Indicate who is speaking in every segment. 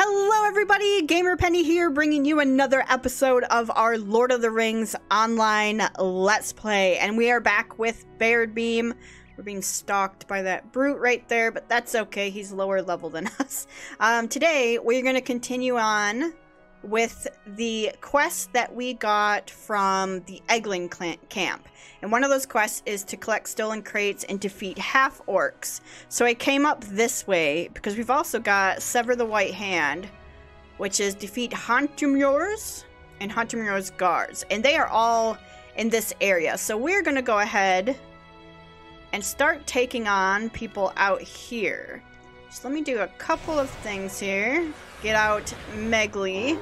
Speaker 1: Hello everybody, Gamer Penny here, bringing you another episode of our Lord of the Rings online Let's Play. And we are back with Baradbeam. We're being stalked by that brute right there, but that's okay, he's lower level than us. Today, we're going to continue on with the quest that we got from the Eggling camp. And one of those quests is to collect stolen crates and defeat half-orcs. So I came up this way, because we've also got Sever the White Hand, which is defeat Huntumur's and Huntumur's guards. And they are all in this area. So we're going to go ahead and start taking on people out here. Just let me do a couple of things here. Get out Megli.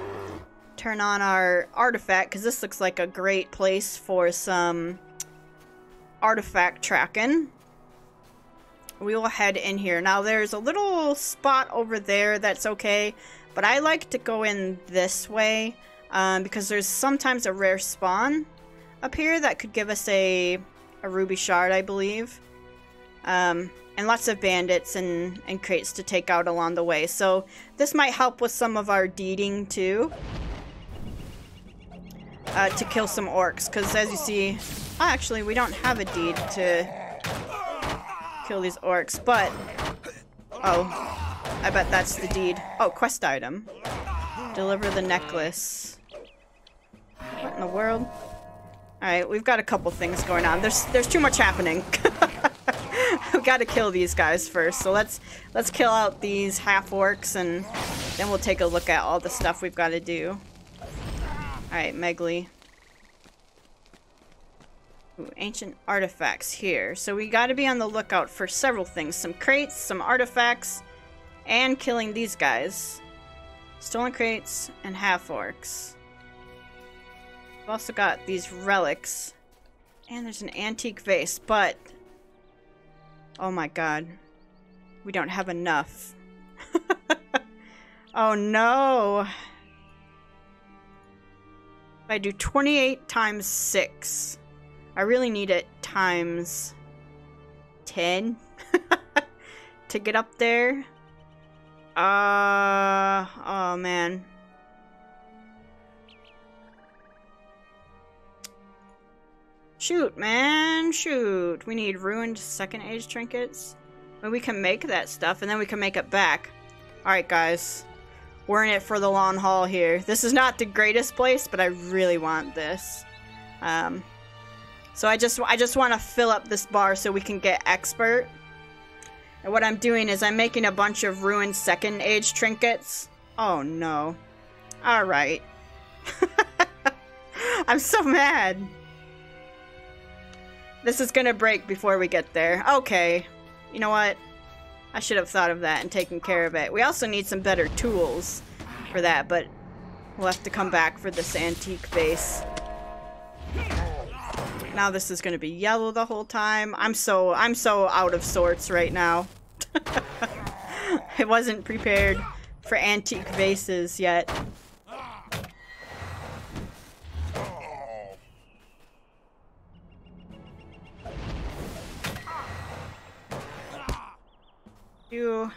Speaker 1: Turn on our artifact, because this looks like a great place for some artifact tracking. We will head in here. Now there's a little spot over there that's okay, but I like to go in this way because there's sometimes a rare spawn up here that could give us a ruby shard, I believe. And lots of bandits and crates to take out along the way. So this might help with some of our deeding too. To kill some orcs, because as you see, actually we don't have a deed to kill these orcs, but oh, I bet that's the deed. Oh, quest item. Deliver the necklace. What in the world? Alright, we've got a couple things going on. There's too much happening. We've got to kill these guys first. So let's kill out these half-orcs, and then we'll take a look at all the stuff we've got to do. Alright, Megli. Ooh, ancient artifacts here. So we gotta be on the lookout for several things. Some crates, some artifacts, and killing these guys. Stolen crates and half-orcs. We've also got these relics. And there's an antique vase, but... oh my god. We don't have enough. Oh no! I do 28 times 6. I really need it times 10 to get up there. Oh man. Shoot, man, shoot. We need ruined second age trinkets. Well, we can make that stuff and then we can make it back. Alright guys. We're in it for the long haul here. This is not the greatest place, but I really want this. So I just want to fill up this bar so we can get expert. And what I'm doing is I'm making a bunch of ruined second age trinkets. Oh no. Alright. I'm so mad. This is gonna break before we get there. Okay. You know what? I should have thought of that and taken care of it. We also need some better tools for that, but we'll have to come back for this antique vase. Now this is going to be yellow the whole time. I'm so out of sorts right now. I wasn't prepared for antique vases yet. You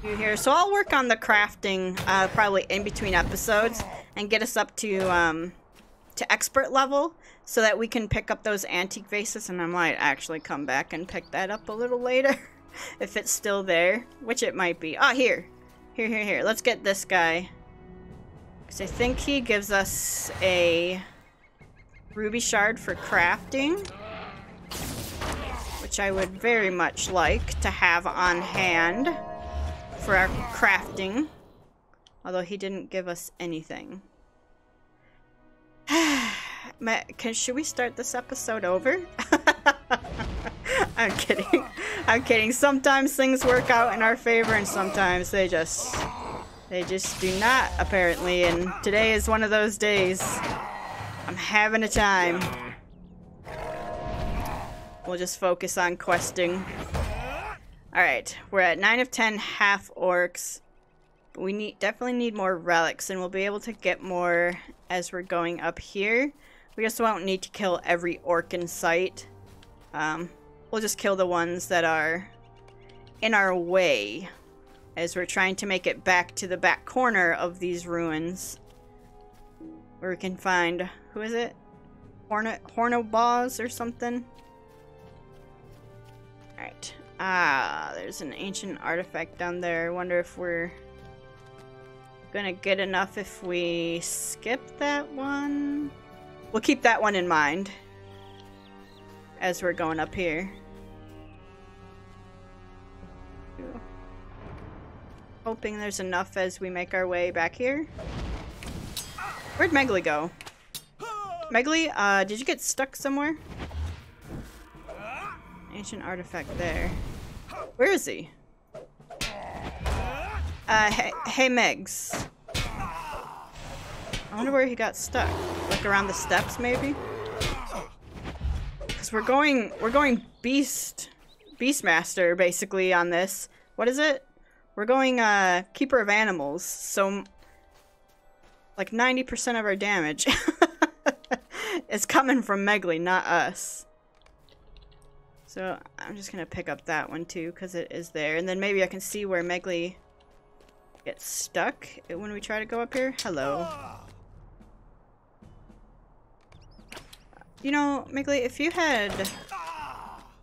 Speaker 1: here. So I'll work on the crafting probably in between episodes and get us up to expert level so that we can pick up those antique vases, and I might actually come back and pick that up a little later if it's still there, which it might be. Oh, here. Let's get this guy, because I think he gives us a ruby shard for crafting, which I would very much like to have on hand for our crafting, although he didn't give us anything. Should we start this episode over? I'm kidding. I'm kidding. Sometimes things work out in our favor and sometimes they just do not, apparently, and today is one of those days. I'm having a time. We'll just focus on questing. Alright, we're at 9 of 10 half-orcs. We definitely need more relics, and we'll be able to get more as we're going up here. We just won't need to kill every orc in sight. We'll just kill the ones that are in our way. as we're trying to make it back to the back corner of these ruins, where we can find, who is it? Hornobos or something? Alright. Ah, there's an ancient artifact down there. I wonder if we're gonna get enough if we skip that one. We'll keep that one in mind as we're going up here. Hoping there's enough as we make our way back here. Where'd Megly go? Megly, did you get stuck somewhere? Ancient artifact there. Where is he? Hey Megs. I wonder where he got stuck. Like around the steps, maybe? Because we're going Beastmaster, basically, on this. What is it? We're going, Keeper of Animals, so like 90% of our damage is coming from Megly, not us. So I'm just gonna pick up that one too, because it is there. And then maybe I can see where Megly gets stuck when we try to go up here. Hello. You know, Megly, if you had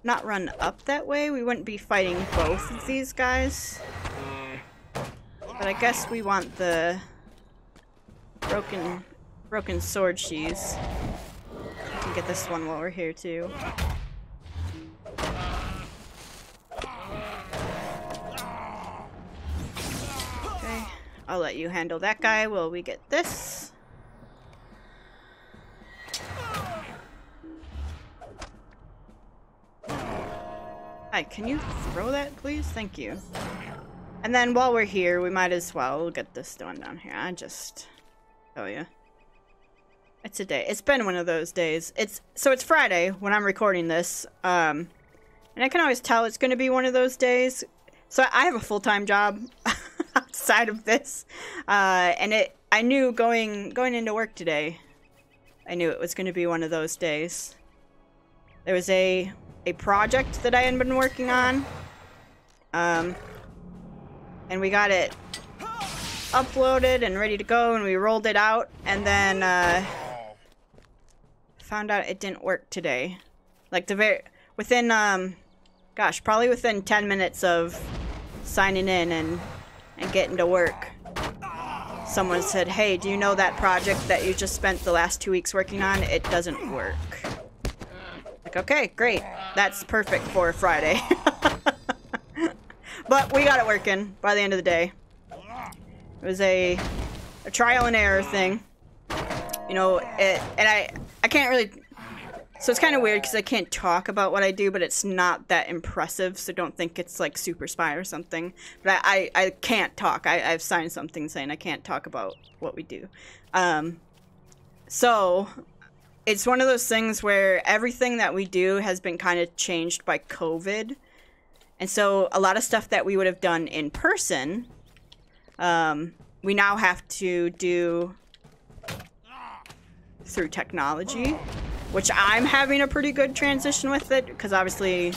Speaker 1: not run up that way, we wouldn't be fighting both of these guys. But I guess we want the broken sword sheaths. We can get this one while we're here too. Okay, I'll let you handle that guy while we get this. Hi, can you throw that, please? Thank you. And then while we're here, we might as well get this one down here. I just tell you. It's a day. It's been one of those days. So it's Friday when I'm recording this. And I can always tell it's going to be one of those days. So I have a full-time job outside of this. And I knew going into work today, I knew it was going to be one of those days. There was a project that I had been working on. And we got it uploaded and ready to go, and we rolled it out, and then found out it didn't work today. Like within gosh, probably within 10 minutes of signing in and getting to work, someone said, "Hey, do you know that project that you just spent the last 2 weeks working on? It doesn't work." Like, okay, great. That's perfect for a Friday. But we got it working by the end of the day. It was a trial and error thing. You know, and I can't really... So it's kind of weird because I can't talk about what I do, but it's not that impressive, so don't think it's like Super Spy or something. But I can't talk. I've signed something saying I can't talk about what we do. So it's one of those things where everything that we do has been kind of changed by COVID. And so a lot of stuff that we would have done in person, we now have to do through technology, which I'm having a pretty good transition with it, because obviously, you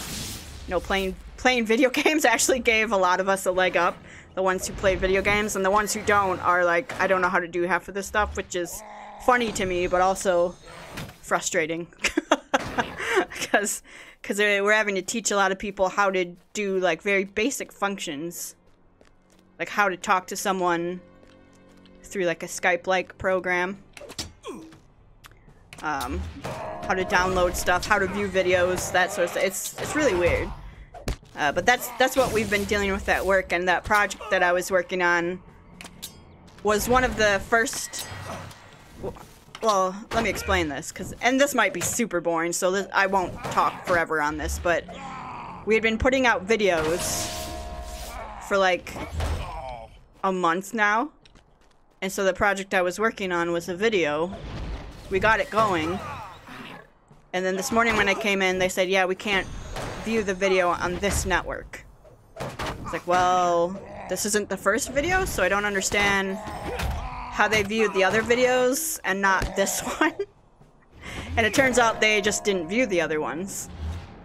Speaker 1: know, playing video games actually gave a lot of us a leg up. The ones who play video games, and the ones who don't are like, I don't know how to do half of this stuff, which is funny to me, but also frustrating. Because we're having to teach a lot of people how to do like very basic functions, like how to talk to someone through like a Skype-like program, how to download stuff, how to view videos, that sort of stuff. It's really weird, but that's what we've been dealing with at work. And that project that I was working on was one of the first. Well, let me explain this, and this might be super boring, so I won't talk forever on this, but we had been putting out videos for like a month now, and so the project I was working on was a video. We got it going, and then this morning when I came in, they said, yeah, we can't view the video on this network. It's like, well, this isn't the first video, so I don't understand how they viewed the other videos and not this one. And it turns out they just didn't view the other ones.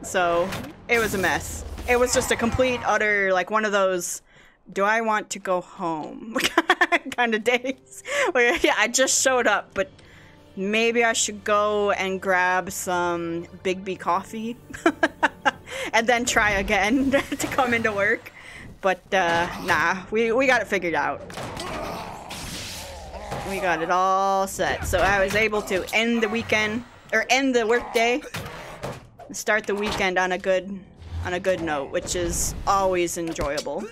Speaker 1: So it was a mess. It was just a complete, utter, like one of those do I want to go home kind of days. Where, yeah, I just showed up, but maybe I should go and grab some Big B coffee and then try again to come into work. But nah, we got it figured out. We got it all set. So I was able to end the weekend, or end the workday, and start the weekend on a good note, which is always enjoyable.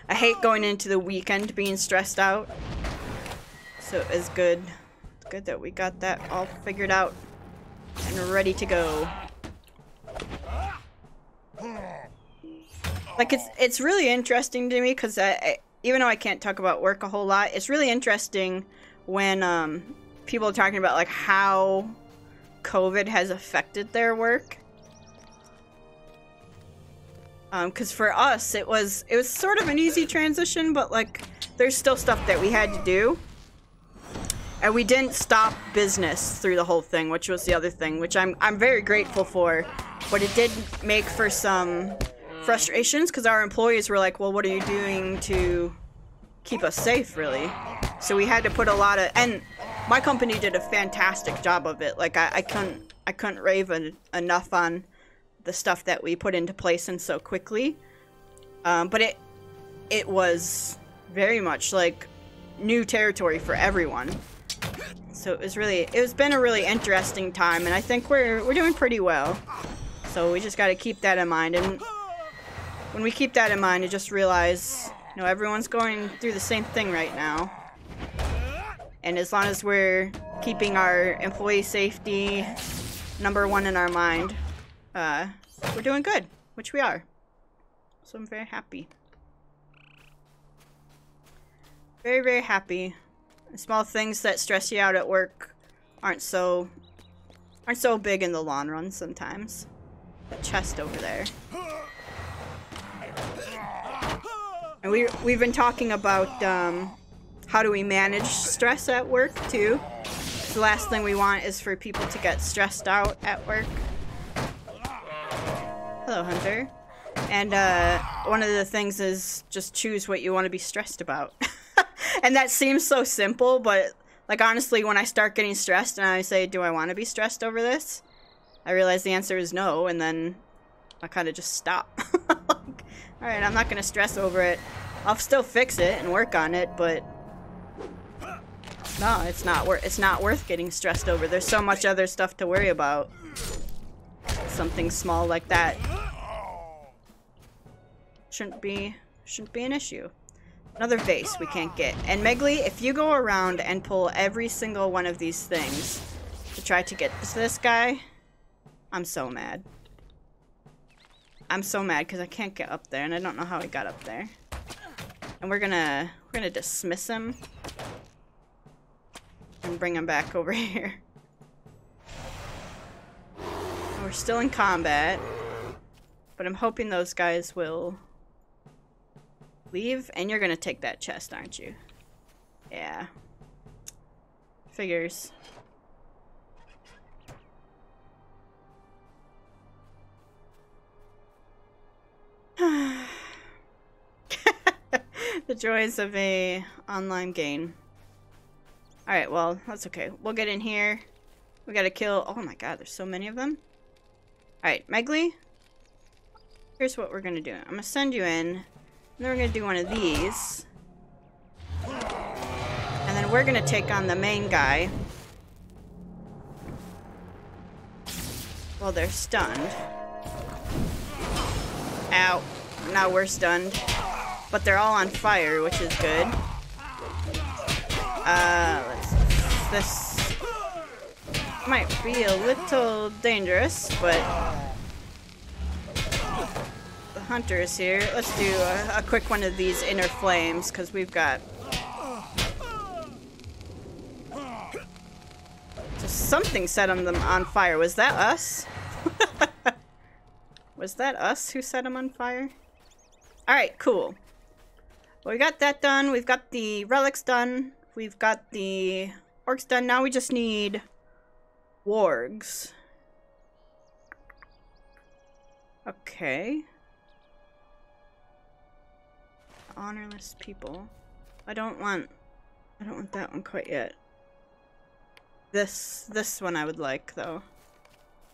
Speaker 1: I hate going into the weekend being stressed out. So it's good. It's good that we got that all figured out and ready to go. Like, it's really interesting to me because even though I can't talk about work a whole lot, it's really interesting when people are talking about like how COVID has affected their work. Because for us, it was sort of an easy transition, but like there's still stuff that we had to do. And we didn't stop business through the whole thing, which was the other thing, which I'm very grateful for. But it did make for some frustrations because our employees were like, well, what are you doing to keep us safe, really? So we had to put a lot of, and my company did a fantastic job of it. Like I couldn't rave enough on the stuff that we put into place and so quickly. But it was very much like new territory for everyone. So it's been a really interesting time, and I think we're doing pretty well. So we just got to keep that in mind, and when we keep that in mind, you just realize, you know, everyone's going through the same thing right now. And as long as we're keeping our employee safety #1 in our mind, we're doing good, which we are. So I'm very happy. Very, very happy. Small things that stress you out at work aren't so big in the long run sometimes. The chest over there. And we've been talking about how do we manage stress at work too. The last thing we want is for people to get stressed out at work. Hello, Hunter. And one of the things is just choose what you want to be stressed about. And that seems so simple, but like honestly, when I start getting stressed and I say, do I want to be stressed over this? I realize the answer is no, and then I kind of just stop. Like, alright, I'm not going to stress over it. I'll still fix it and work on it, but no, it's not worth getting stressed over. There's so much other stuff to worry about. Something small like that shouldn't be an issue. Another vase we can't get. And Megley, if you go around and pull every single one of these things to try to get to this guy, I'm so mad. I'm so mad because I can't get up there, and I don't know how he got up there. And we're gonna dismiss him and bring him back over here. We're still in combat, but I'm hoping those guys will leave. And you're gonna take that chest, aren't you? Yeah. Figures. The joys of a online game. Alright, well, that's okay. We'll get in here. We gotta kill... Oh my god, there's so many of them. Alright, Megley. Here's what we're gonna do. I'm gonna send you in. And then we're gonna do one of these. And then we're gonna take on the main guy. Well, they're stunned. Ow. Now we're stunned. But they're all on fire, which is good. This might be a little dangerous, but the hunter is here. Let's do a quick one of these inner flames, because we've got... Just something set them on fire. Was that us? Was that us who set them on fire? Alright, cool. Well, we got that done. We've got the relics done. We've got the orcs done. Now we just need wargs. Okay. honorless people. I don't want that one quite yet. This one I would like, though.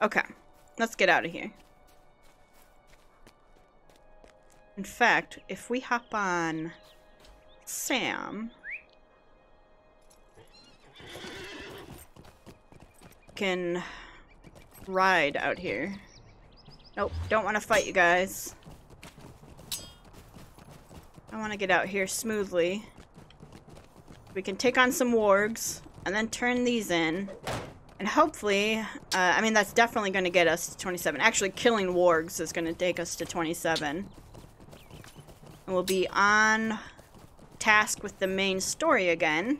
Speaker 1: Okay, let's get out of here. In fact, if we hop on Sam, can ride out here. Nope, don't want to fight you guys. I want to get out here smoothly. We can take on some wargs and then turn these in. And hopefully, I mean, that's definitely going to get us to 27. Actually, killing wargs is going to take us to 27. And we'll be on task with the main story again.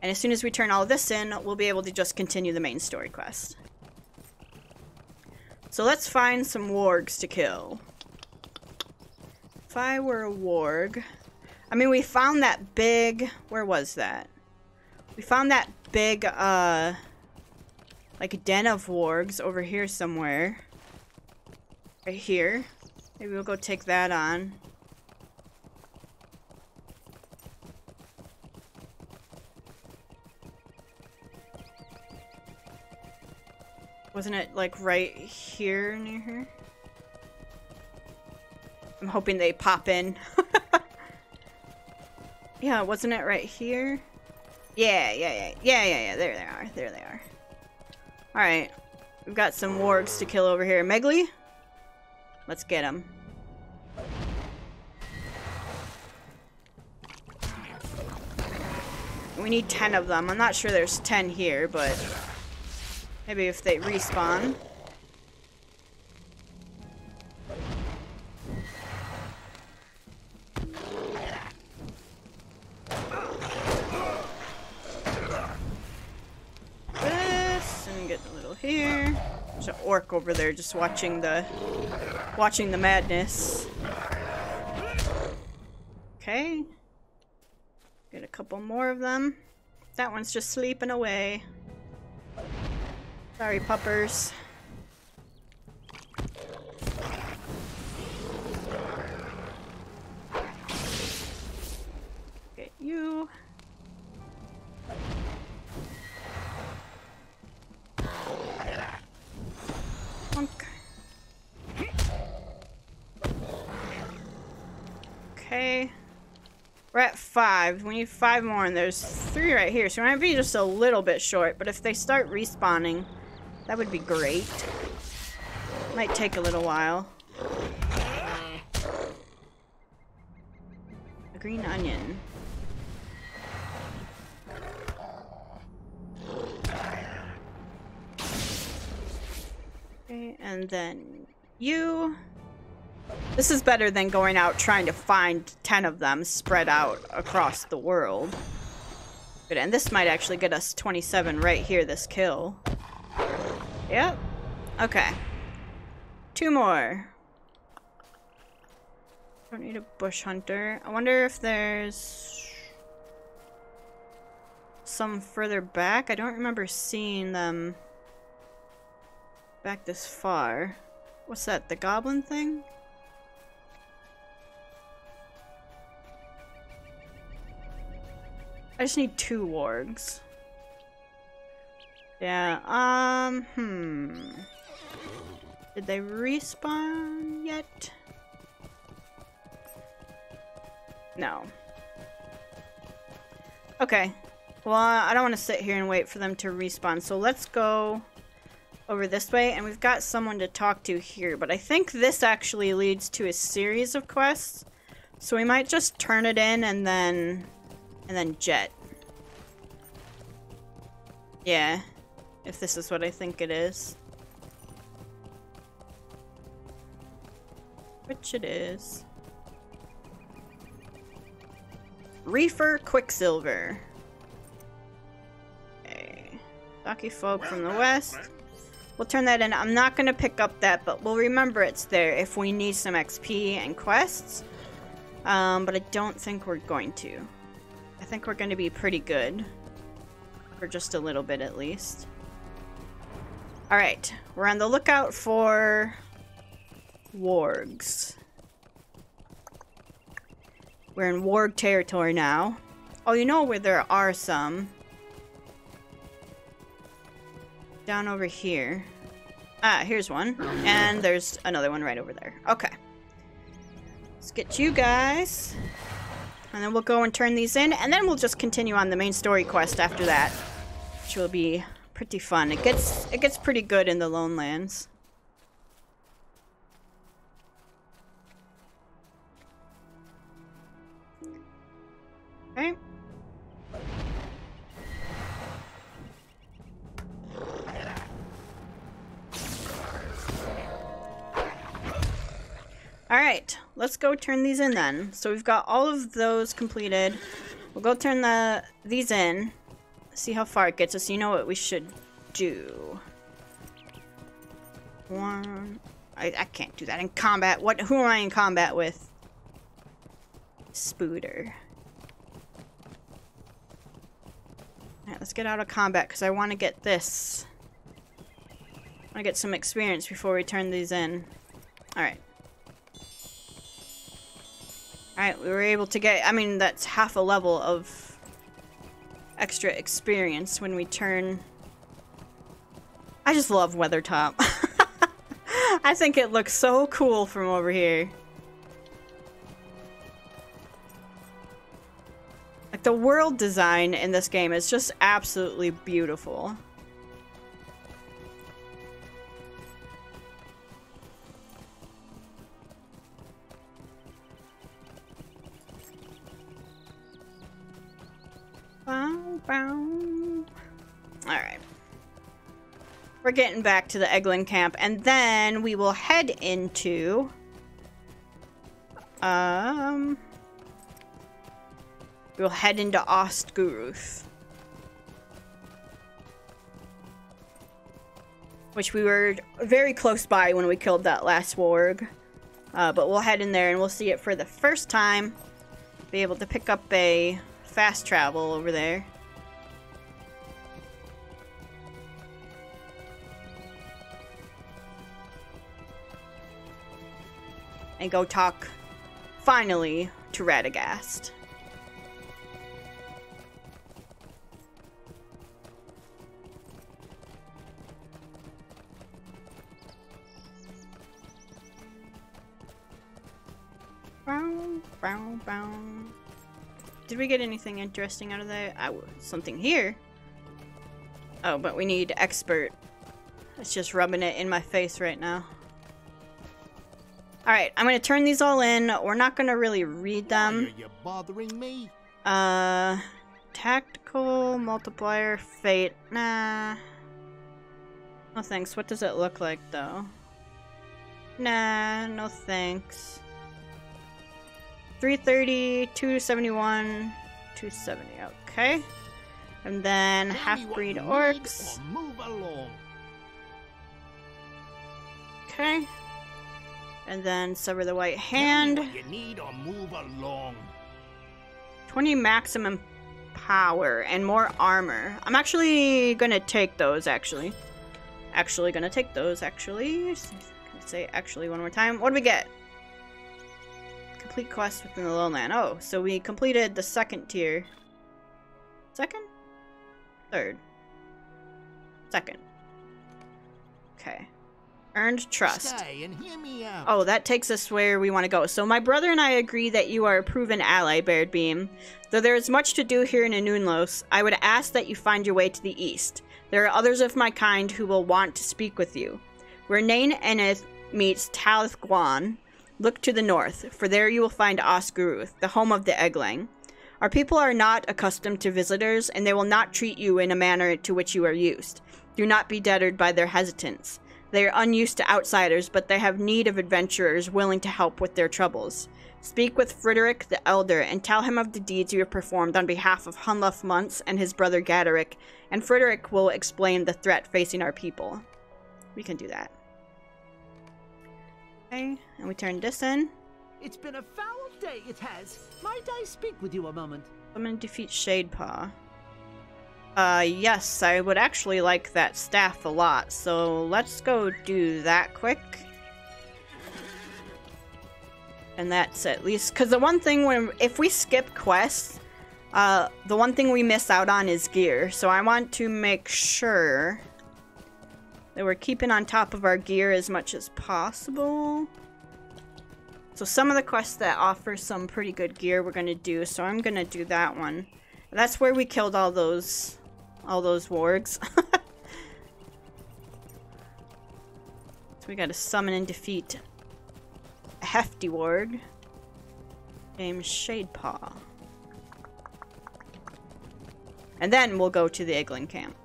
Speaker 1: And as soon as we turn all this in, we'll be able to just continue the main story quest. So let's find some wargs to kill. If I were a warg... I mean, we found that big... Where was that? We found that big, like, den of wargs over here somewhere. Right here. Maybe we'll go take that on. Wasn't it, like, right here near her? I'm hoping they pop in. Yeah, wasn't it right here? Yeah. There they are. There they are. Alright. We've got some wargs to kill over here. Megli? Let's get them. We need 10 of them. I'm not sure there's 10 here, but... maybe if they respawn. This, and get a little here. There's an orc over there just watching the madness. Okay. Get a couple more of them. That one's just sleeping away. Sorry, puppers. Get you. Okay. We're at 5. We need 5 more, and there's 3 right here, so we might be just a little bit short, but if they start respawning, that would be great. Might take a little while. A green onion. Okay, and then you. This is better than going out trying to find 10 of them spread out across the world. Good, and this might actually get us 27 right here, this kill. Yep. Okay. 2 more. Don't need a bush hunter. I wonder if there's some further back. I don't remember seeing them back this far. What's that? The goblin thing? I just need 2 wargs. Yeah, Did they respawn yet? No. Okay. Well, I don't want to sit here and wait for them to respawn, so let's go over this way, and we've got someone to talk to here, but I think this actually leads to a series of quests, so we might just turn it in and then jet. Yeah, if this is what I think it is. Which it is. Reefer Quicksilver. Okay. Stocky folk from the west. We'll turn that in. I'm not going to pick up that, but we'll remember it's there if we need some XP and quests. But I don't think we're going to. I think we're going to be pretty good. For just a little bit at least. Alright. We're on the lookout for wargs. We're in warg territory now. Oh, you know where there are some? Down over here. Ah, here's one. And there's another one right over there. Okay. Let's get you guys. And then we'll go and turn these in. And then we'll just continue on the main story quest after that. Which will be pretty fun. It gets pretty good in the Lone Lands. Okay. Alright, let's go turn these in then. So we've got all of those completed. We'll go turn these in. See how far it gets us. You know what we should do. I can't do that in combat. Who am I in combat with? Spooter. Alright, let's get out of combat because I want to get this. I want to get some experience before we turn these in. Alright. Alright, we were able to get, I mean, that's half a level of extra experience when we turn. I just love Weathertop. I think it looks so cool from over here. Like, the world design in this game is just absolutely beautiful. Alright. We're getting back to the Eglin camp, and then we will head into... We'll head into Ostguruth. Which we were very close by when we killed that last warg. But we'll head in there and we'll see it for the first time. Be able to pick up a fast travel over there. And go talk, finally, to Radagast. Did we get anything interesting out of that? Something here. Oh, but we need expert. It's just rubbing it in my face right now. Alright, I'm gonna turn these all in. We're not gonna really read them.
Speaker 2: Why are you bothering me?
Speaker 1: Tactical, multiplier, fate. Nah. No thanks. What does it look like, though? Nah, no thanks. 330, 271, 270. Okay. And then half-breed orcs.
Speaker 2: Move along.
Speaker 1: Okay. And then sever the white hand.
Speaker 2: You need or move along.
Speaker 1: 20 maximum power and more armor. I'm actually gonna take those, actually. Gonna take those, actually. Can I say actually one more time? What do we get? Complete quest within the Lowland. Oh, so we completed the second tier. Second? Third. Second. Okay. Earned trust.
Speaker 2: Stay and hear me out.
Speaker 1: Oh, that takes us where we want to go. So my brother and I agree that you are a proven ally, Baradbeam. Though there is much to do here in Anunlos, I would ask that you find your way to the east. There are others of my kind who will want to speak with you. Where Nain Eneth meets Talith Guan, look to the north, for there you will find Ostguruth, the home of the Eggling. Our people are not accustomed to visitors, and they will not treat you in a manner to which you are used. Do not be deterred by their hesitance. They are unused to outsiders, but they have need of adventurers willing to help with their troubles. Speak with Frederick the Elder, and tell him of the deeds you have performed on behalf of Hunluf Muntz and his brother Gaderick, and Frederick will explain the threat facing our people. We can do that. Okay, and we turn this in.
Speaker 3: It's been a foul day, it has. Might I speak with you a moment?
Speaker 1: I'm gonna defeat Shadepaw. Yes, I would actually like that staff a lot, so let's go do that quick. And that's at least... Because the one thing, if we skip quests, the one thing we miss out on is gear. So I want to make sure that we're keeping on top of our gear as much as possible. So some of the quests that offer some pretty good gear we're going to do. So I'm going to do that one. That's where we killed all those wargs. So we got to summon and defeat a hefty warg named Shadepaw. And then we'll go to the Iglin camp.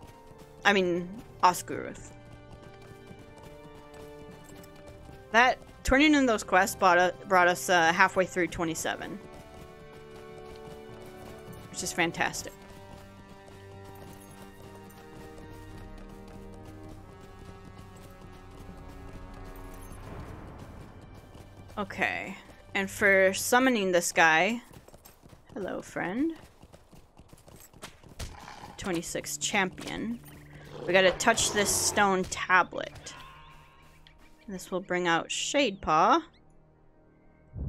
Speaker 1: I mean, Oscuruth. That, turning in those quests brought us halfway through 27. Which is fantastic. Okay, and for summoning this guy, hello friend, 26 champion, we gotta touch this stone tablet. This will bring out Shadepaw.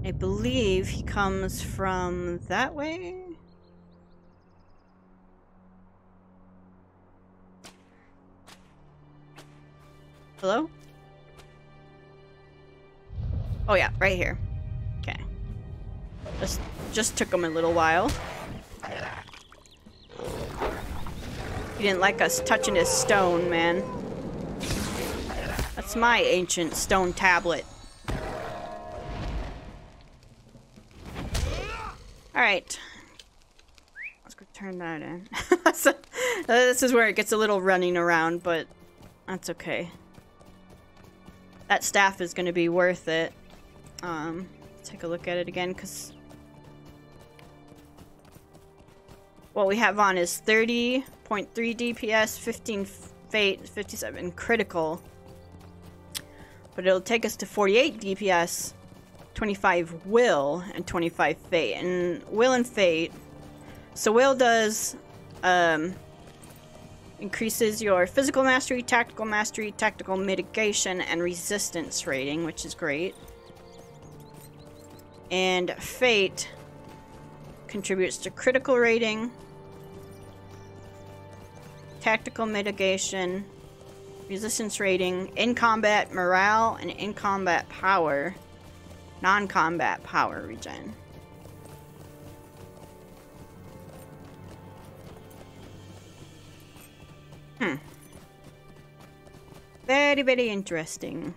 Speaker 1: I believe he comes from that way. Hello? Oh yeah, right here. Okay. Just took him a little while. He didn't like us touching his stone, man. That's my ancient stone tablet. Alright. Let's go turn that in. So, this is where it gets a little running around, but that's okay. That staff is going to be worth it. Take a look at it again, because what we have on is 30.3 DPS, 15 Fate, 57 Critical. But it'll take us to 48 DPS, 25 Will, and 25 Fate. And Will and Fate... So Will does... increases your physical mastery, tactical mitigation, and resistance rating, which is great. And Fate contributes to critical rating, tactical mitigation, resistance rating, in-combat morale, and in-combat power, non-combat power regen. Very, very interesting.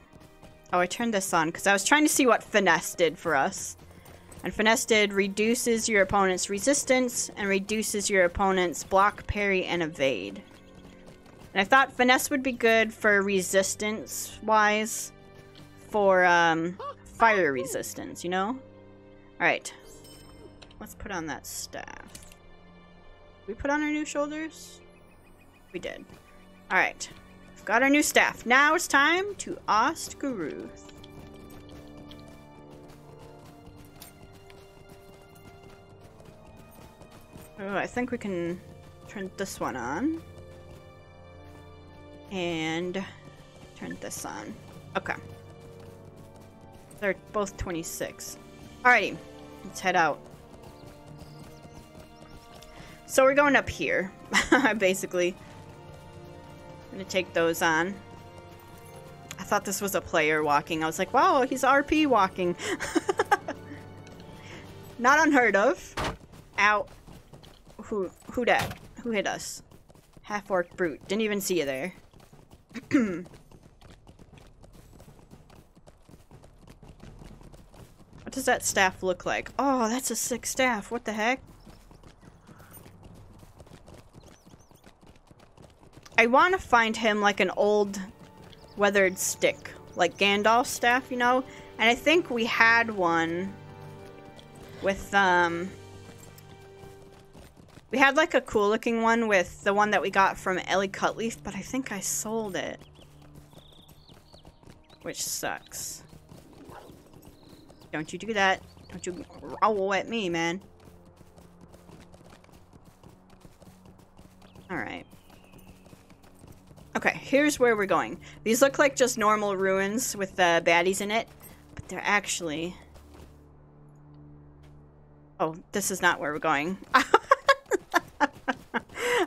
Speaker 1: Oh, I turned this on because I was trying to see what Finesse did for us. And Finesse did reduces your opponent's resistance and reduces your opponent's block, parry, and evade. And I thought Finesse would be good for resistance-wise. For, fire resistance, you know? Alright. Let's put on that staff. Did we put on our new shoulders? We did. Alright. We've got our new staff. Now it's time to Oscuruth. Oh, I think we can turn this one on. And turn this on. Okay. They're both 26. Alrighty. Let's head out. So we're going up here, basically. I'm gonna take those on. I thought this was a player walking. I was like, wow, he's RP walking. Not unheard of. Ow. Who dat? Who hit us? Half-orc brute. Didn't even see you there. What does that staff look like? Oh, that's a sick staff. What the heck? I want to find him like an old weathered stick. Like Gandalf's staff, you know? And I think we had one with, we had like a cool looking one with the one that we got from Ellie Cutleaf, but I think I sold it. Which sucks. Don't you do that. Don't you growl at me, man. Alright. Okay, here's where we're going. These look like just normal ruins with baddies in it, but they're actually Oh, this is not where we're going.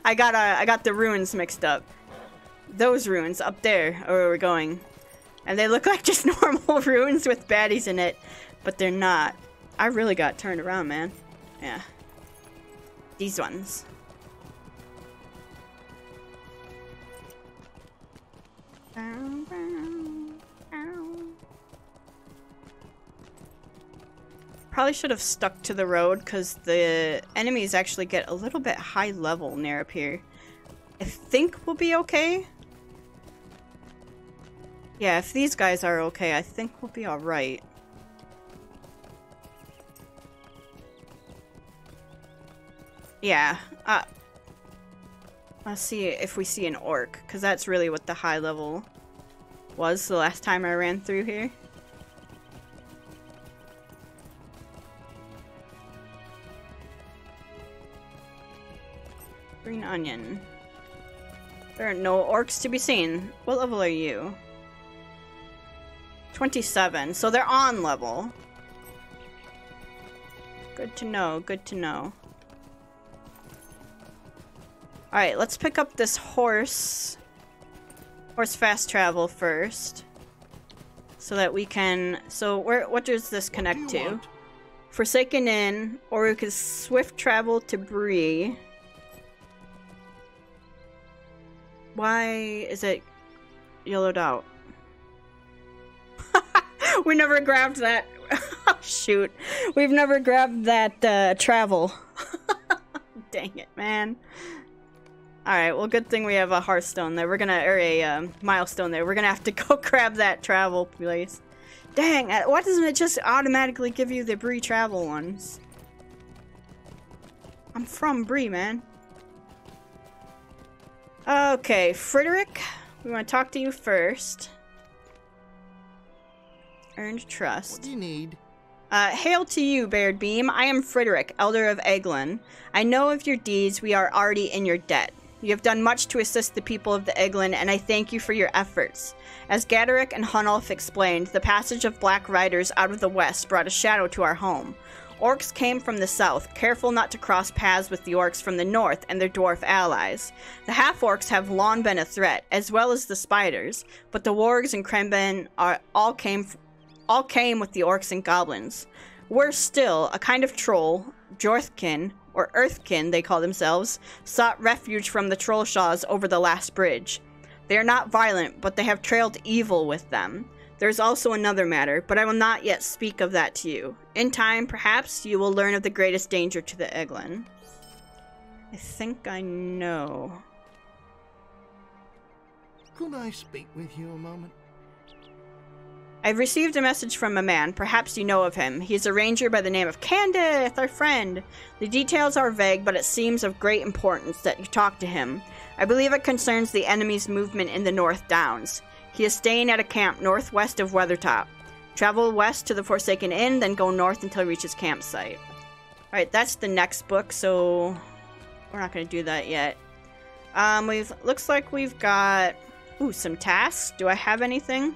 Speaker 1: I got the ruins mixed up. Those ruins up there are where we're going. And they look like just normal ruins with baddies in it, but they're not. I really got turned around, man. Yeah. These ones. Probably should have stuck to the road because the enemies actually get a little bit high level near up here. I think we'll be okay. Yeah, if these guys are okay, I think we'll be alright. Yeah. Let's see if we see an orc, because that's really what the high level was the last time I ran through here. Green onion. There are no orcs to be seen. What level are you? 27, so they're on level. Good to know, good to know. Alright, let's pick up this horse fast travel first. So that we can... So, what does this connect to? Forsaken Inn, or we could swift travel to Bree. Why is it yellowed out? We never grabbed that. Oh, shoot. We've never grabbed that travel. Dang it, man. Alright, well, good thing we have a Hearthstone there. We're gonna, or a milestone there. We're gonna have to go grab that travel place. Dang, why doesn't it just automatically give you the Bree travel ones? I'm from Bree, man. Okay, Frederick, we want to talk to you first. Earned trust.
Speaker 2: What do you need?
Speaker 1: Hail to you, Baradbeam. I am Frederick, Elder of Eglin. I know of your deeds. We are already in your debt. You have done much to assist the people of the Eglin, and I thank you for your efforts. As Gaderick and Hunulf explained, the passage of black riders out of the west brought a shadow to our home. Orcs came from the south, careful not to cross paths with the orcs from the north and their dwarf allies. The half-orcs have long been a threat, as well as the spiders, but the wargs and Kremben all came with the orcs and goblins. Worse still, a kind of troll, Jorthkin, or Earthkin they call themselves, sought refuge from the Trollshaws over the last bridge. They are not violent, but they have trailed evil with them. There is also another matter, but I will not yet speak of that to you. In time, perhaps, you will learn of the greatest danger to the Eglin. I think I know.
Speaker 2: Could I speak with you a moment?
Speaker 1: I've received a message from a man. Perhaps you know of him. He's a ranger by the name of Candace, our friend. The details are vague, but it seems of great importance that you talk to him. I believe it concerns the enemy's movement in the North Downs. He is staying at a camp northwest of Weathertop. Travel west to the Forsaken Inn, then go north until he reaches campsite. Alright, that's the next book, so we're not going to do that yet. Looks like we've got some tasks. Do I have anything?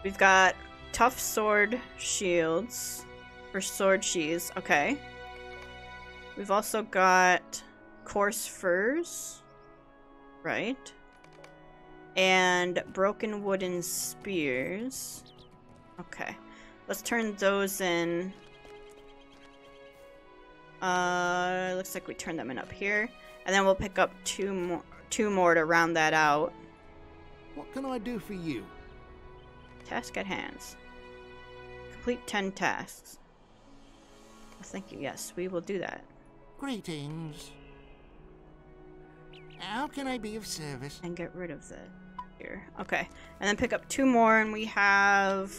Speaker 1: We've got tough sword shields, or sword sheaths, okay. We've also got coarse furs, right? And broken wooden spears. Okay, let's turn those in. Looks like we turned them in up here. And then we'll pick up two more to round that out.
Speaker 2: What can I do for you?
Speaker 1: Task at hands. Complete 10 tasks. Oh, thank you. Yes, we will do that.
Speaker 2: Greetings. How can I be of service?
Speaker 1: And get rid of the here. Okay. And then pick up 2 more, and we have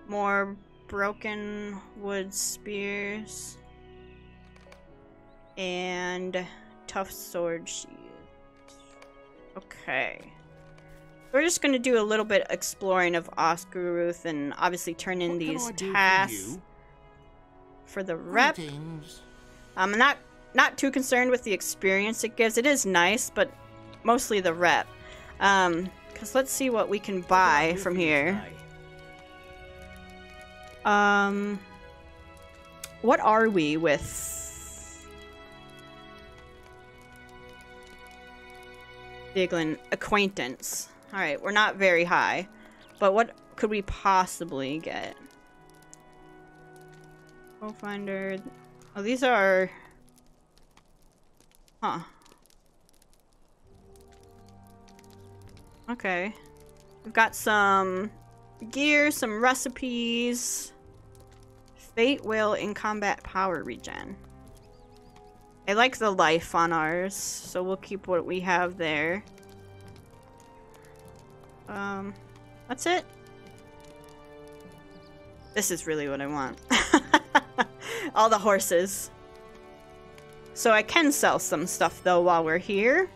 Speaker 1: more broken wood spears and tough sword shields. Okay. We're just going to do a little bit exploring of Oscaruth and obviously turn in these tasks for the rep.
Speaker 2: Greetings.
Speaker 1: I'm not too concerned with the experience it gives. It is nice, but mostly the rep. Because let's see what we can buy from here. What are we with Diglin? Acquaintance. Alright, we're not very high. But what could we possibly get? Finder. Oh, these are... Huh. Okay. We've got some gear, some recipes. Fate will in combat power regen. I like the life on ours, so we'll keep what we have there. That's it. This is really what I want. All the horses. So I can sell some stuff though while we're here.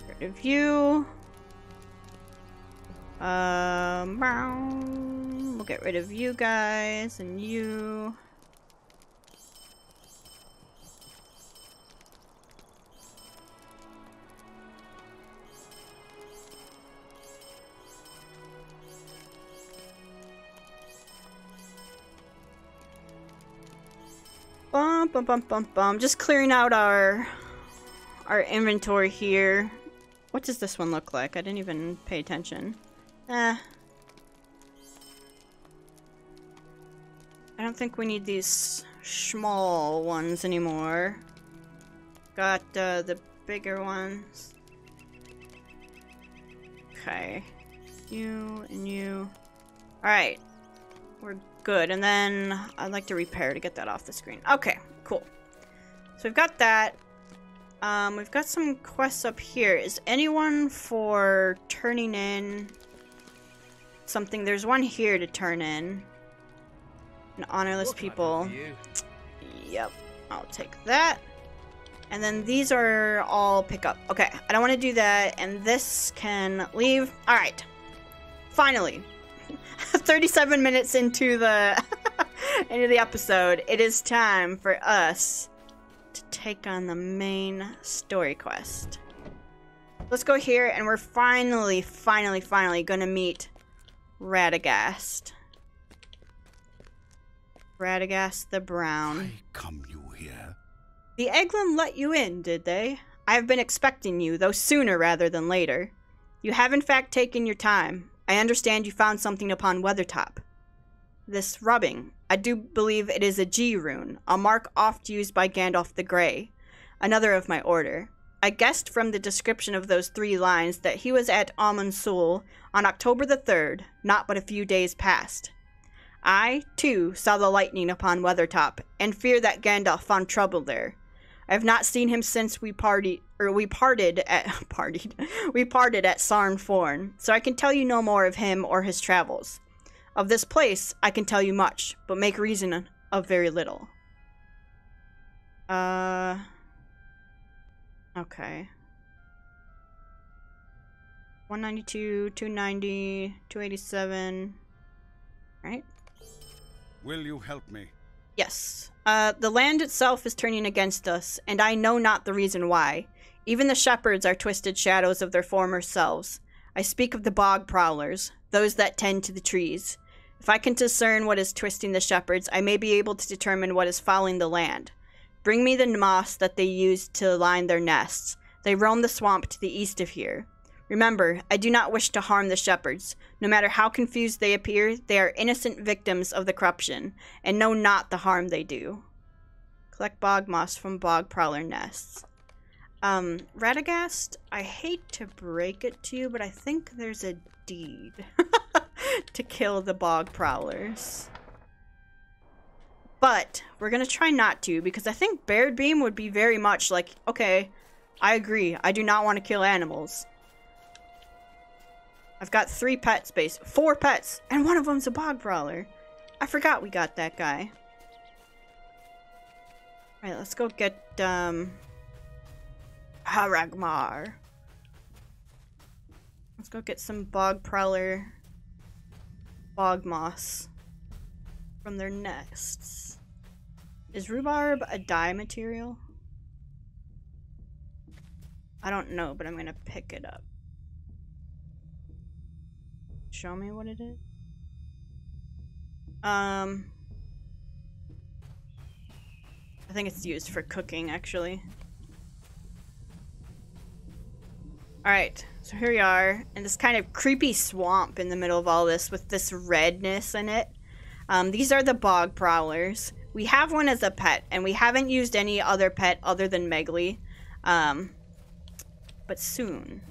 Speaker 1: Get rid of you. We'll get rid of you guys and you. Bum, bum, bum, bum, bum. Just clearing out our inventory here. What does this one look like? I didn't even pay attention. I don't think we need these small ones anymore. Got the bigger ones. Okay. You and you. Alright. We're good. And then I'd like to repair to get that off the screen. Okay, cool. So we've got that. We've got some quests up here. Is anyone for turning in something? There's one here to turn in. An honorless people. Yep. I'll take that. And then these are all pick up. Okay, I don't want to do that. And this can leave. Alright. Finally. 37 minutes into the into the episode, it is time for us to take on the main story quest. Let's go here, and we're finally gonna meet Radagast. Radagast the Brown.
Speaker 4: Why come you here?
Speaker 1: The Eglin let you in, did they? I have been expecting you, though sooner rather than later. You have in fact taken your time. I understand you found something upon Weathertop. This rubbing. I do believe it is a G rune, a mark oft used by Gandalf the Grey, another of my order. I guessed from the description of those 3 lines that he was at Amonsul on October the 3rd, not but a few days past. I, too, saw the lightning upon Weathertop, and fear that Gandalf found trouble there. I have not seen him since we parted at Sarn Forn, so I can tell you no more of him or his travels. Of this place, I can tell you much, but make reason of very little. Okay. 192, 290, 287. Right?
Speaker 4: Will you help me?
Speaker 1: Yes. The land itself is turning against us, and I know not the reason why. Even the shepherds are twisted shadows of their former selves. I speak of the Bog Prowlers, those that tend to the trees. If I can discern what is twisting the shepherds, I may be able to determine what is fouling the land. Bring me the moss that they use to line their nests. They roam the swamp to the east of here. Remember, I do not wish to harm the shepherds. No matter how confused they appear, they are innocent victims of the corruption, and know not the harm they do. Collect bog moss from bog prowler nests. Radagast, I hate to break it to you, but I think there's a deed to kill the bog prowlers. But we're gonna try not to, because I think Baradbeam would be very much like, okay, I agree, I do not want to kill animals. I've got 3 pet space, 4 pets, and one of them's a bog prowler. I forgot we got that guy. Alright, let's go get, Haragmar. Let's go get some bog prowler bog moss from their nests. Is rhubarb a dye material? I don't know, but I'm gonna pick it up. Show me what it is. I think it's used for cooking, actually. Alright, so here we are, in this kind of creepy swamp in the middle of all this with this redness in it. These are the Bog Prowlers. We have one as a pet, and we haven't used any other pet other than Megli. But soon.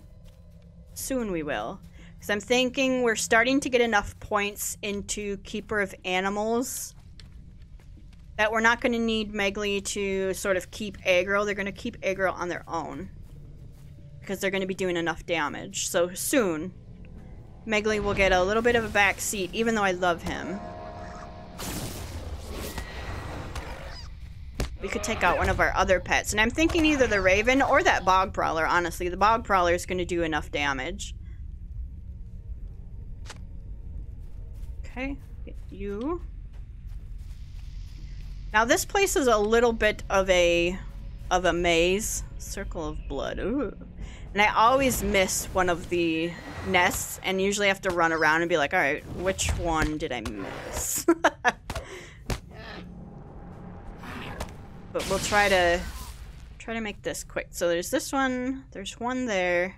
Speaker 1: Soon we will. Because I'm thinking we're starting to get enough points into Keeper of Animals that we're not going to need Megli to sort of keep aggro. They're going to keep aggro on their own. Because they're going to be doing enough damage. So soon, Megli will get a little bit of a back seat, even though I love him. We could take out one of our other pets. And I'm thinking either the Raven or that Bog Prowler, honestly. The Bog Prowler is going to do enough damage. Okay, get you. Now this place is a little bit of a maze. Circle of blood. Ooh. And I always miss one of the nests and usually have to run around and be like, alright, which one did I miss? But we'll try to make this quick. So there's this one, there's one there.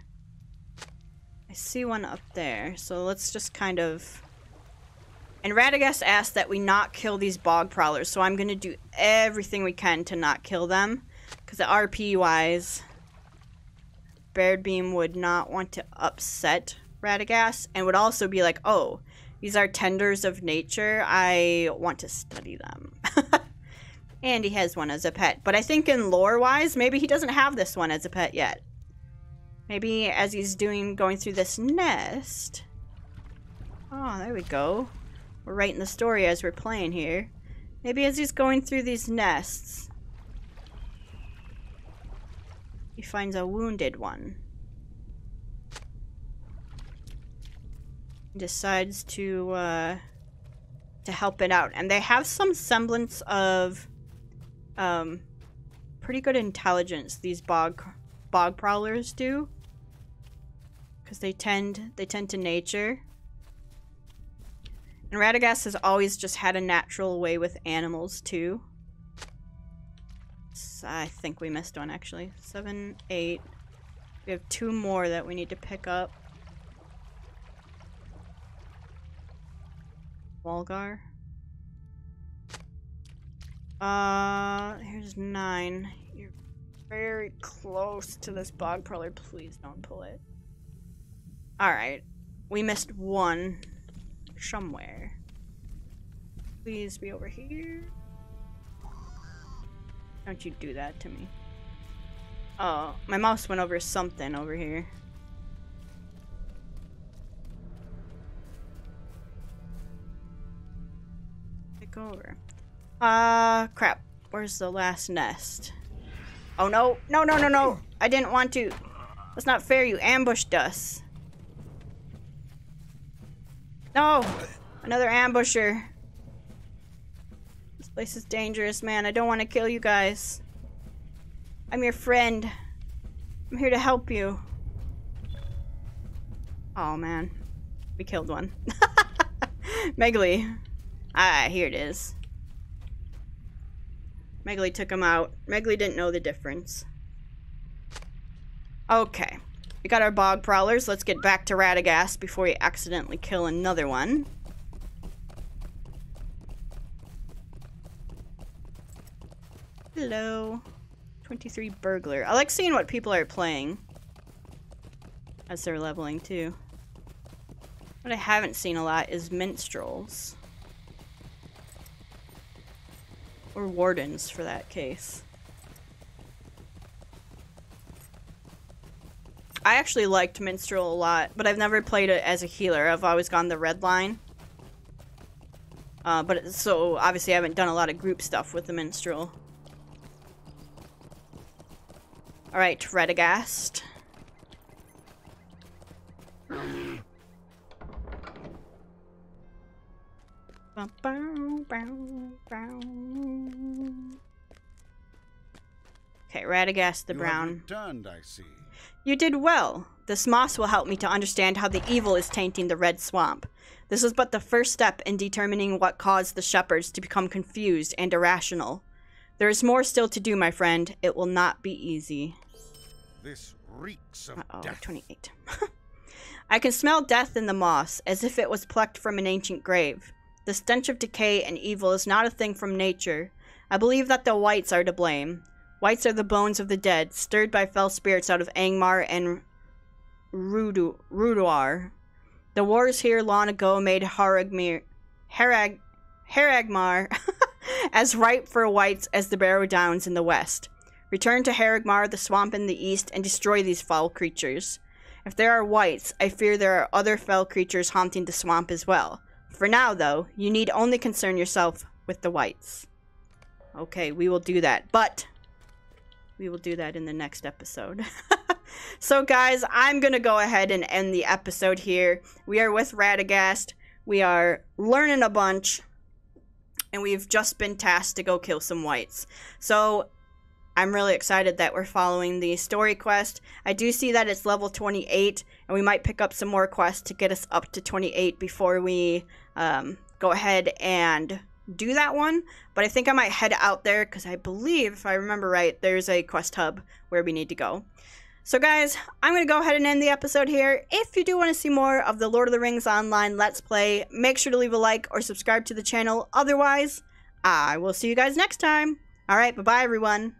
Speaker 1: I see one up there. So let's just kind of... And Radagast asked that we not kill these Bog Prowlers, so I'm gonna do everything we can to not kill them. Because the RP-wise, Baradbeam would not want to upset Radagast, and would also be like, oh, these are tenders of nature, I want to study them. And he has one as a pet. But I think in lore-wise, maybe he doesn't have this one as a pet yet. Maybe as he's going through this nest... Oh, there we go. We're writing the story as we're playing here. Maybe as he's going through these nests, he finds a wounded one. He decides to help it out. And they have some semblance of pretty good intelligence, these bog prowlers do. Because they tend to nature. And Radagast has always just had a natural way with animals, too. So I think we missed one, actually. 7, 8. We have 2 more that we need to pick up. Walgar. Here's 9. You're very close to this Bog Prowler. Please don't pull it. Alright. We missed one. Somewhere. Please be over here. Don't you do that to me. Oh, my mouse went over something over here. Take over. Crap. Where's the last nest? Oh no. No, no, no, no. I didn't want to. That's not fair. You ambushed us. No! Another ambusher. This place is dangerous, man. I don't want to kill you guys. I'm your friend. I'm here to help you. Oh, man. We killed one. Megli. Ah, here it is. Megli took him out. Megli didn't know the difference. Okay. We got our Bog Prowlers. Let's get back to Radagast before we accidentally kill another one. Hello. 23 Burglar. I like seeing what people are playing as they're leveling, too. What I haven't seen a lot is Minstrels. Or Wardens, for that case. I actually liked Minstrel a lot, but I've never played it as a healer. I've always gone the red line. So obviously I haven't done a lot of group stuff with the Minstrel. Alright, Radagast. Okay, Radagast the Brown.
Speaker 4: Returned, I see.
Speaker 1: You did well. This moss will help me to understand how the evil is tainting the red swamp. This is but the first step in determining what caused the shepherds to become confused and irrational. There is more still to do, my friend. It will not be easy.
Speaker 4: This reeks of
Speaker 1: Uh-oh,
Speaker 4: death.
Speaker 1: 28. I can smell death in the moss, as if it was plucked from an ancient grave. The stench of decay and evil is not a thing from nature. I believe that the whites are to blame. Whites are the bones of the dead, stirred by fell spirits out of Angmar and Rudoar. The wars here long ago made Haragmar as ripe for whites as the Barrow Downs in the west. Return to Haragmar, the swamp in the east, and destroy these foul creatures. If there are whites, I fear there are other fell creatures haunting the swamp as well. For now, though, you need only concern yourself with the whites. Okay, we will do that, but we will do that in the next episode. So, guys, I'm going to go ahead and end the episode here. We are with Radagast. We are learning a bunch, and we've just been tasked to go kill some whites. So, I'm really excited that we're following the story quest. I do see that it's level 28, and we might pick up some more quests to get us up to 28 before we go ahead and do that one. But I think I might head out there, because I believe, if I remember right, there's a quest hub where we need to go. So guys, I'm going to go ahead and end the episode here. If you do want to see more of the Lord of the Rings Online Let's Play, make sure to leave a like or subscribe to the channel. Otherwise, I will see you guys next time. Alright, bye-bye everyone.